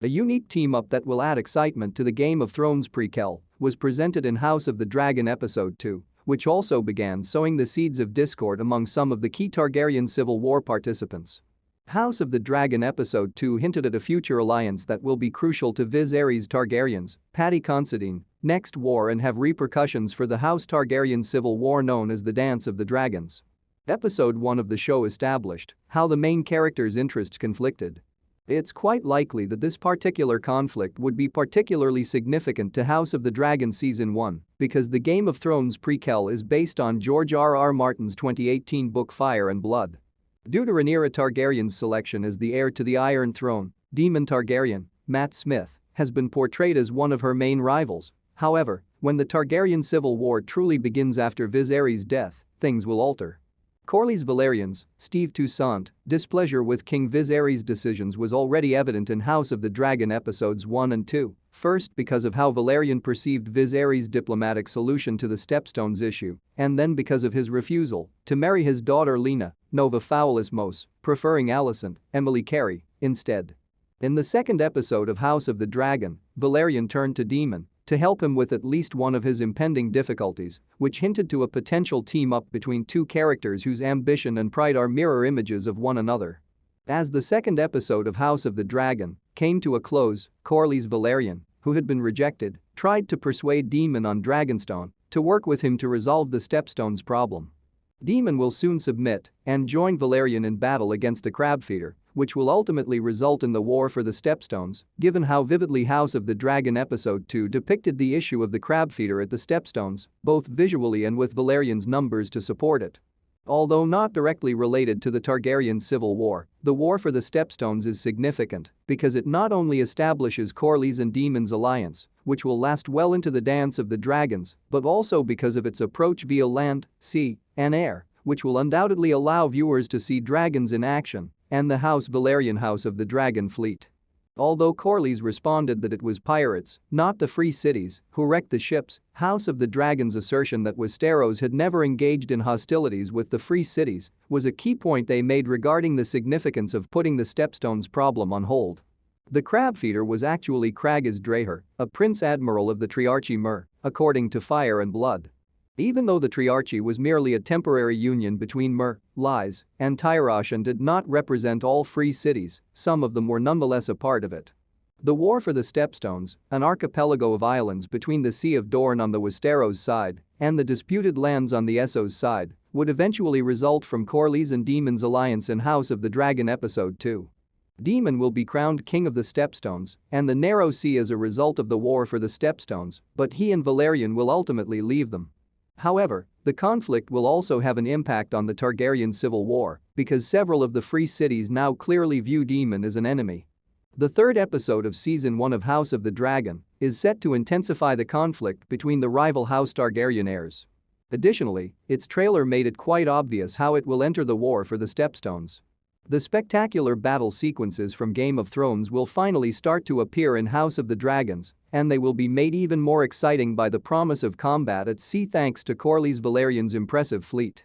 A unique team-up that will add excitement to the Game of Thrones prequel was presented in House of the Dragon Episode 2, which also began sowing the seeds of discord among some of the key Targaryen Civil War participants. House of the Dragon Episode 2 hinted at a future alliance that will be crucial to Viserys Targaryen's, Paddy Considine, next war and have repercussions for the House Targaryen Civil War known as the Dance of the Dragons. Episode 1 of the show established how the main characters' interests conflicted. It's quite likely that this particular conflict would be particularly significant to House of the Dragon Season 1 because the Game of Thrones prequel is based on George R.R. Martin's 2018 book Fire and Blood. Due to Rhaenyra Targaryen's selection as the heir to the Iron Throne, Daemon Targaryen, Matt Smith, has been portrayed as one of her main rivals. However, when the Targaryen Civil War truly begins after Viserys' death, things will alter. Corlys Valerian's, Steve Toussaint, displeasure with King Viserys' decisions was already evident in House of the Dragon Episodes 1 and 2, first because of how Valerian perceived Viserys' diplomatic solution to the Stepstones issue, and then because of his refusal to marry his daughter Lena, Nova Fowlis Mos, preferring Alicent, Emily Carey, instead. In the second episode of House of the Dragon, Valerian turned to Daemon to help him with at least one of his impending difficulties, which hinted to a potential team-up between two characters whose ambition and pride are mirror images of one another. As the second episode of House of the Dragon came to a close, Corlys Valerian, who had been rejected, tried to persuade Daemon on Dragonstone to work with him to resolve the Stepstones problem. Daemon will soon submit and join Valerian in battle against a crabfeeder, which will ultimately result in the war for the Stepstones, given how vividly House of the Dragon Episode 2 depicted the issue of the crabfeeder at the Stepstones, both visually and with Valerian's numbers to support it. Although not directly related to the Targaryen Civil War, the war for the Stepstones is significant because it not only establishes Corlys and Daemon's alliance, which will last well into the Dance of the Dragons, but also because of its approach via land, sea, and air, which will undoubtedly allow viewers to see dragons in action and the Valerian House of the Dragon Fleet. Although Corlys responded that it was pirates, not the Free Cities, who wrecked the ships, House of the Dragon's assertion that Westeros had never engaged in hostilities with the Free Cities was a key point they made regarding the significance of putting the Stepstones problem on hold. The crabfeeder was actually Craghas Dreher, a Prince Admiral of the Triarchy Myr, according to Fire and Blood. Even though the Triarchy was merely a temporary union between Myr, Lys, and Tyrosh and did not represent all free cities, some of them were nonetheless a part of it. The war for the Stepstones, an archipelago of islands between the Sea of Dorne on the Westeros side and the disputed lands on the Essos side, would eventually result from Corlys and Daemon's alliance in House of the Dragon Episode 2. Daemon will be crowned king of the Stepstones and the Narrow Sea as a result of the war for the Stepstones, but he and Valerian will ultimately leave them. However, the conflict will also have an impact on the Targaryen Civil War because several of the Free Cities now clearly view Daemon as an enemy. The third episode of Season 1 of House of the Dragon is set to intensify the conflict between the rival House Targaryen heirs. Additionally, its trailer made it quite obvious how it will enter the war for the Stepstones. The spectacular battle sequences from Game of Thrones will finally start to appear in House of the Dragons, and they will be made even more exciting by the promise of combat at sea thanks to Corlys Valerian's impressive fleet.